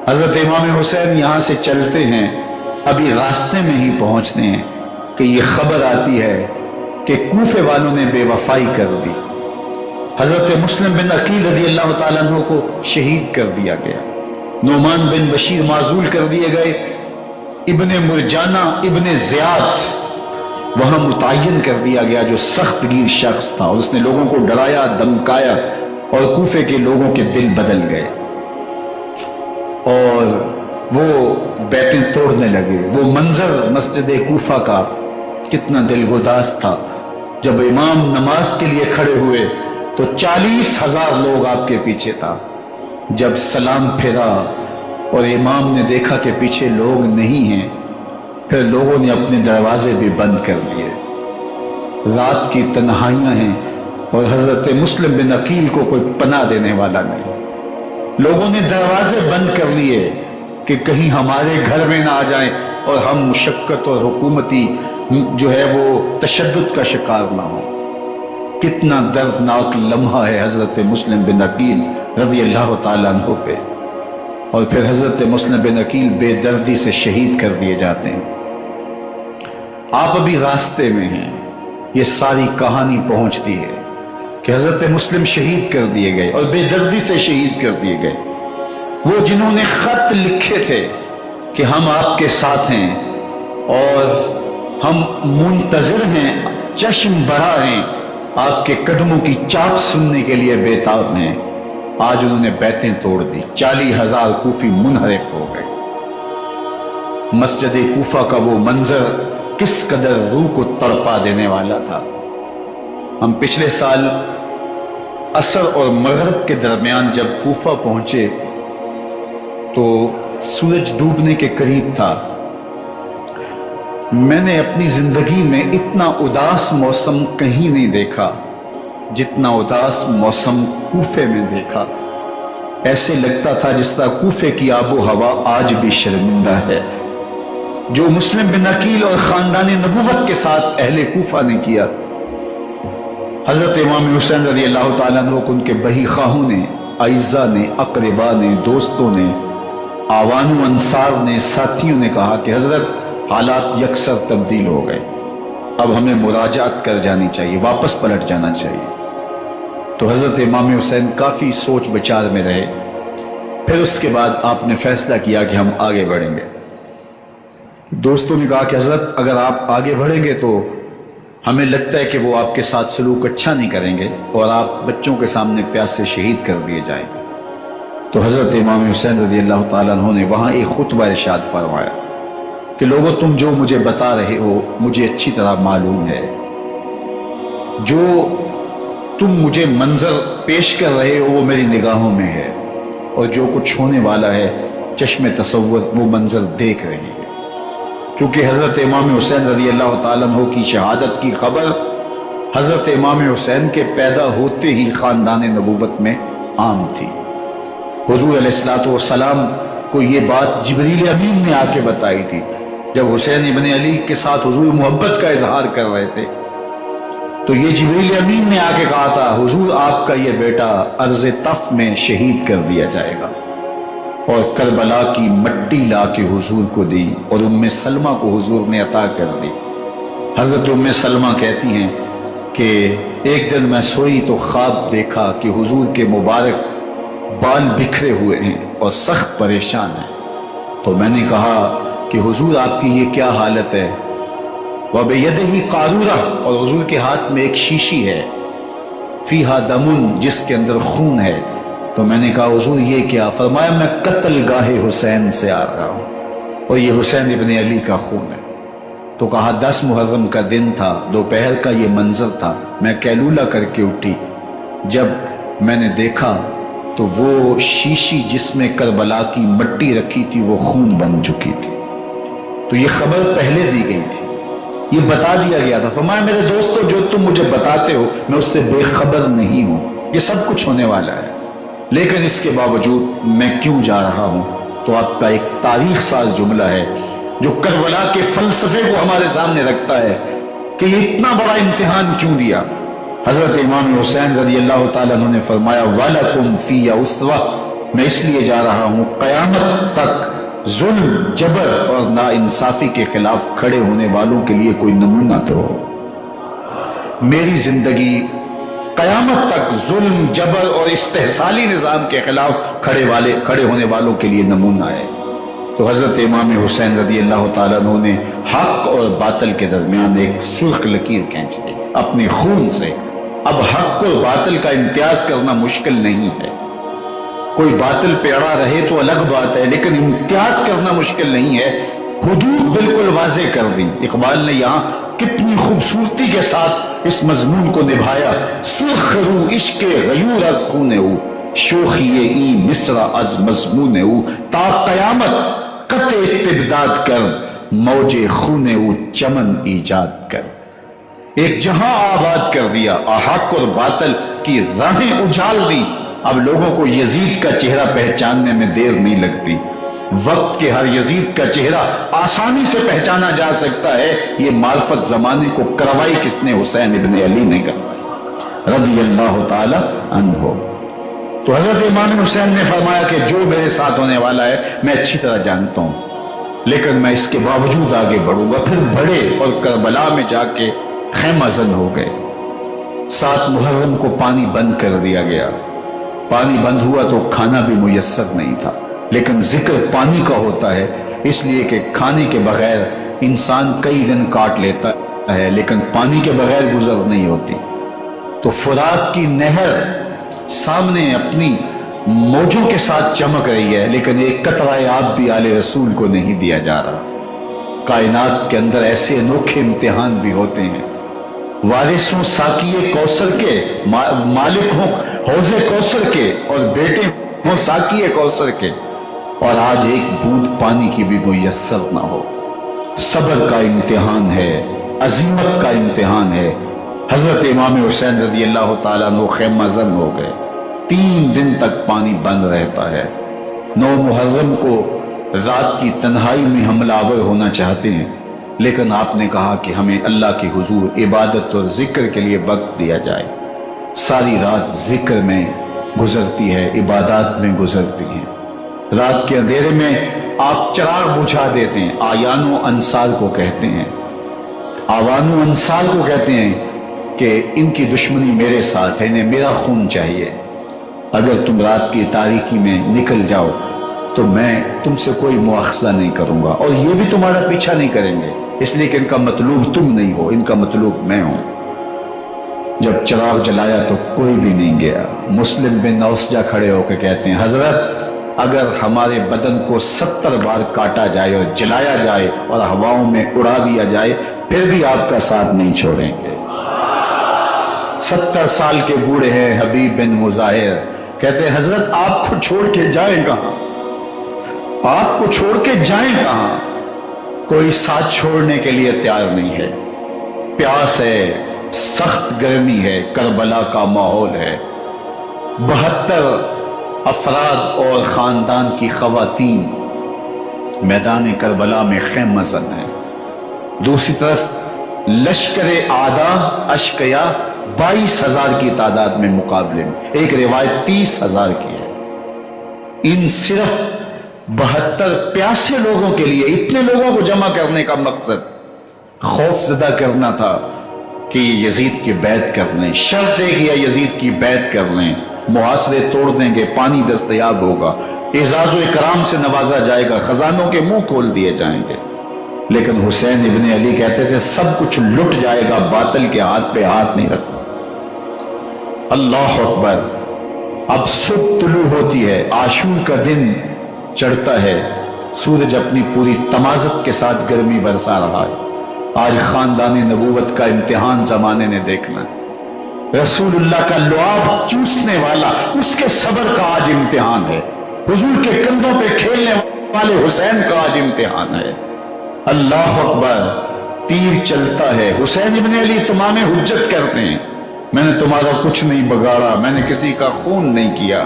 حضرت امام حسین یہاں سے چلتے ہیں، ابھی راستے میں ہی پہنچتے ہیں کہ یہ خبر آتی ہے کہ کوفے والوں نے بے وفائی کر دی، حضرت مسلم بن عقیل رضی اللہ تعالیٰ عنہ کو شہید کر دیا گیا، نعمان بن بشیر معزول کر دیے گئے، ابن مرجانہ ابن زیاد وہاں متعین کر دیا گیا جو سخت گیر شخص تھا، اور اس نے لوگوں کو ڈرایا دمکایا اور کوفے کے لوگوں کے دل بدل گئے اور وہ بیتیں توڑنے لگے۔ وہ منظر مسجد کوفہ کا کتنا دل گداز تھا، جب امام نماز کے لیے کھڑے ہوئے تو 40,000 لوگ آپ کے پیچھے تھا۔ جب سلام پھیرا اور امام نے دیکھا کہ پیچھے لوگ نہیں ہیں، پھر لوگوں نے اپنے دروازے بھی بند کر لیے۔ رات کی تنہائیاں ہیں اور حضرت مسلم بن عقیل کو کوئی پناہ دینے والا نہیں، لوگوں نے دروازے بند کر لیے کہ کہیں ہمارے گھر میں نہ آ جائیں اور ہم مشقت اور حکومتی جو ہے وہ تشدد کا شکار نہ ہوں۔ کتنا دردناک لمحہ ہے حضرت مسلم بن عقیل رضی اللہ تعالیٰ عنہ پہ، اور پھر حضرت مسلم بن عقیل بے دردی سے شہید کر دیے جاتے ہیں۔ آپ ابھی راستے میں ہیں، یہ ساری کہانی پہنچتی ہے کہ حضرت مسلم شہید کر دیے گئے اور بے دردی سے شہید کر دیے گئے۔ وہ جنہوں نے خط لکھے تھے کہ ہم آپ کے ساتھ ہیں اور ہم منتظر ہیں، چشم بڑا ہیں، آپ کے قدموں کی چاپ سننے کے لیے بےتاب ہیں، آج انہوں نے بیتیں توڑ دی، 40,000 کوفی منحرف ہو گئے۔ مسجد کوفہ کا وہ منظر کس قدر روح کو تڑپا دینے والا تھا۔ ہم پچھلے سال عصر اور مغرب کے درمیان جب کوفہ پہنچے تو سورج ڈوبنے کے قریب تھا۔ میں نے اپنی زندگی میں اتنا اداس موسم کہیں نہیں دیکھا جتنا اداس موسم کوفے میں دیکھا۔ ایسے لگتا تھا جس طرح کوفے کی آب و ہوا آج بھی شرمندہ ہے۔ جو مسلم بن عقیل اور خاندان نبوت کے ساتھ اہل کوفہ نے کیا، حضرت امام حسین رضی اللہ تعالیٰ عنہ کو ان کے بہی خواہوں نے، اعزاء نے، اقربا نے، دوستوں نے، آوان و انصار نے، ساتھیوں نے کہا کہ حضرت حالات یکسر تبدیل ہو گئے، اب ہمیں مراجعت کر جانی چاہیے، واپس پلٹ جانا چاہیے۔ تو حضرت امام حسین کافی سوچ بچار میں رہے، پھر اس کے بعد آپ نے فیصلہ کیا کہ ہم آگے بڑھیں گے۔ دوستوں نے کہا کہ حضرت اگر آپ آگے بڑھیں گے تو ہمیں لگتا ہے کہ وہ آپ کے ساتھ سلوک اچھا نہیں کریں گے اور آپ بچوں کے سامنے پیاس سے شہید کر دیے جائیں گے۔ تو حضرت امام حسین رضی اللہ تعالیٰ عنہ نے وہاں ایک خطبہ ارشاد فرمایا کہ لوگوں تم جو مجھے بتا رہے ہو مجھے اچھی طرح معلوم ہے، جو تم مجھے منظر پیش کر رہے ہو وہ میری نگاہوں میں ہے، اور جو کچھ ہونے والا ہے چشم تصور وہ منظر دیکھ رہی ہے۔ کیونکہ حضرت امام حسین رضی اللہ تعالیٰ عنہ کی شہادت کی خبر حضرت امام حسین کے پیدا ہوتے ہی خاندان نبوت میں عام تھی۔ حضور علیہ السلام کو یہ بات جبریل امین نے آ کے بتائی تھی جب حسین ابن علی کے ساتھ حضور محبت کا اظہار کر رہے تھے، تو یہ جبریل امین نے آ کے کہا تھا حضور آپ کا یہ بیٹا ارض طف میں شہید کر دیا جائے گا، اور کربلا کی مٹی لا کے حضور کو دی اور ام سلمہ کو حضور نے عطا کر دی۔ حضرت ام سلمہ کہتی ہیں کہ ایک دن میں سوئی تو خواب دیکھا کہ حضور کے مبارک بال بکھرے ہوئے ہیں اور سخت پریشان ہیں، تو میں نے کہا کہ حضور آپ کی یہ کیا حالت ہے؟ وَبِيَدِهِ قَارُورَةٌ، اور حضور کے ہاتھ میں ایک شیشی ہے، فِيهَا دَمٌ، جس کے اندر خون ہے۔ تو میں نے کہا حضور یہ کیا؟ فرمایا میں قتل گاہ حسین سے آ رہا ہوں اور یہ حسین ابن علی کا خون ہے۔ تو کہا 10 محرم کا دن تھا، دوپہر کا یہ منظر تھا، میں کیلولہ کر کے اٹھی، جب میں نے دیکھا تو وہ شیشی جس میں کربلا کی مٹی رکھی تھی وہ خون بن چکی تھی۔ تو یہ خبر پہلے دی گئی تھی، یہ بتا دیا گیا تھا۔ فرمایا میرے دوستو جو تم مجھے بتاتے ہو میں اس سے بے خبر نہیں ہوں، یہ سب کچھ ہونے والا ہے، لیکن اس کے باوجود میں کیوں جا رہا ہوں؟ تو آپ کا ایک تاریخ ساز جملہ ہے جو کربلا کے فلسفے کو ہمارے سامنے رکھتا ہے کہ یہ اتنا بڑا امتحان کیوں دیا۔ حضرت امام حسین رضی اللہ تعالیٰ عنہ نے فرمایا وَلَكُمْ فِيَّ أُسْوَةٌ، میں اس لیے جا رہا ہوں قیامت تک ظلم، جبر اور ناانصافی کے خلاف کھڑے ہونے والوں کے لیے کوئی نمونہ تو ہو۔ میری زندگی قیامت تک ظلم، جبر اور استحصالی نظام کے خلاف کھڑے ہونے والوں کے لیے نمونہ ہے۔ تو حضرت امام حسین رضی اللہ تعالیٰ عنہ نے حق اور باطل کے درمیان ایک سرخ لکیر کھینچ دی اپنے خون سے۔ اب حق اور باطل کا امتیاز کرنا مشکل نہیں ہے، کوئی باطل پہ اڑا رہے تو الگ بات ہے، لیکن امتیاز کرنا مشکل نہیں ہے۔ حدود بالکل واضح کر دی۔ اقبال نے یہاں کتنی خوبصورتی کے ساتھ اس مضمون کو نبھایا۔ سرخ رو عشق غیور از خون او، شوخی ای مصر از مضمون او، تا قیامت قطع استبداد کر، موج خون او چمن ایجاد کر۔ ایک جہاں آباد کر دیا، حق اور باطل کی راہیں اجال دی۔ اب لوگوں کو یزید کا چہرہ پہچاننے میں دیر نہیں لگتی۔ وقت کے ہر یزید کا چہرہ آسانی سے پہچانا جا سکتا ہے۔ یہ معرفت زمانے کو کروائی کس نے؟ حسین ابن علی نے کروائی رضی اللہ تعالی عنہ۔ تو حضرت امام حسین نے فرمایا کہ جو میرے ساتھ ہونے والا ہے میں اچھی طرح جانتا ہوں، لیکن میں اس کے باوجود آگے بڑھوں گا۔ پھر بڑھے اور کربلا میں جا کے خیمہ زن ہو گئے۔ 7 محرم کو پانی بند کر دیا گیا۔ پانی بند ہوا تو کھانا بھی میسر نہیں تھا، لیکن ذکر پانی کا ہوتا ہے اس لیے کہ کھانے کے بغیر انسان کئی دن کاٹ لیتا ہے، لیکن پانی کے بغیر گزر نہیں ہوتی۔ تو فرات کی نہر سامنے اپنی موجوں کے ساتھ چمک رہی ہے، لیکن ایک قطرہ آب بھی آل رسول کو نہیں دیا جا رہا۔ کائنات کے اندر ایسے انوکھے امتحان بھی ہوتے ہیں۔ وارثوں ساقی کوثر کے، مالک ہوں حوض کوثر کے، اور بیٹے ہوں ساقی کوثر کے، اور آج ایک بوند پانی کی بھی میسر نہ ہو۔ صبر کا امتحان ہے، عزیمت کا امتحان ہے۔ حضرت امام حسین رضی اللہ تعالیٰ عنہ خیمہ زن ہو گئے۔ 3 دن تک پانی بند رہتا ہے۔ 9 محرم کو رات کی تنہائی میں حملہ آور ہونا چاہتے ہیں، لیکن آپ نے کہا کہ ہمیں اللہ کے حضور عبادت اور ذکر کے لیے وقت دیا جائے۔ ساری رات ذکر میں گزرتی ہے، عبادات میں گزرتی ہے۔ رات کے اندھیرے میں آپ چراغ بجھا دیتے ہیں۔ آیان و انصار کو کہتے ہیں، آوان و انصار کو کہتے ہیں کہ ان کی دشمنی میرے ساتھ ہے، انہیں میرا خون چاہیے۔ اگر تم رات کی تاریکی میں نکل جاؤ تو میں تم سے کوئی مواخذہ نہیں کروں گا، اور یہ بھی تمہارا پیچھا نہیں کریں گے، اس لیے کہ ان کا مطلوب تم نہیں ہو، ان کا مطلوب میں ہوں۔ جب چراغ جلایا تو کوئی بھی نہیں گیا۔ مسلم بن اوسجہ کھڑے ہو کے کہتے ہیں، حضرت اگر ہمارے بدن کو 70 بار کاٹا جائے اور جلایا جائے اور ہواؤں میں اڑا دیا جائے پھر بھی آپ کا ساتھ نہیں چھوڑیں گے۔ 70 سال کے بوڑھے ہیں حبیب بن مظاہر، کہتے ہیں حضرت آپ کو چھوڑ کے جائیں کہاں، آپ کو چھوڑ کے جائیں کہاں؟ کوئی ساتھ چھوڑنے کے لیے تیار نہیں ہے۔ پیاس ہے، سخت گرمی ہے، کربلا کا ماحول ہے، 72 افراد اور خاندان کی خواتین میدان کربلا میں خیمہ زن ہیں۔ دوسری طرف لشکر اعداء اشقیا 22,000 کی تعداد میں مقابلے میں، ایک روایت 30,000 کی ہے۔ ان صرف 72 پیاسے لوگوں کے لیے اتنے لوگوں کو جمع کرنے کا مقصد خوف زدہ کرنا تھا کہ یزید کی بیعت کر لیں۔ شرط ہے کہ یزید کی بیعت کر لیں، محاصرے توڑ دیں گے، پانی دستیاب ہوگا، اعزاز و اکرام سے نوازا جائے گا، خزانوں کے منہ کھول دیے جائیں گے۔ لیکن حسین ابن علی کہتے تھے سب کچھ لٹ جائے گا، باطل کے ہاتھ پہ ہاتھ نہیں رکھنا۔ اللہ اکبر۔ اب صبح طلوع ہوتی ہے، عاشور کا دن چڑھتا ہے، سورج اپنی پوری تمازت کے ساتھ گرمی برسا رہا ہے۔ آج خاندان نبوت کا امتحان زمانے نے دیکھنا ہے۔ رسول اللہ کا لعاب چوسنے والا اس کے صبر کا آج امتحان ہے۔ حضور کے کندھوں پہ کھیلنے والے حسین کا آج امتحان ہے۔ اللہ اکبر۔ تیر چلتا ہے، حسین ابن علی تمام حجت کرتے ہیں، میں نے تمہارا کچھ نہیں بگاڑا، میں نے کسی کا خون نہیں کیا،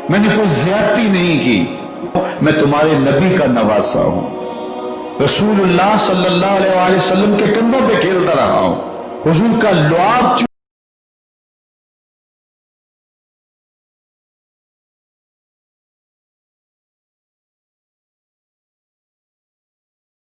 میں نے کوئی زیادتی نہیں کی، میں تمہارے نبی کا نواسا ہوں، رسول اللہ صلی اللہ علیہ وسلم کے کندھوں پہ کھیلتا رہا ہوں۔ حضور کا لعاب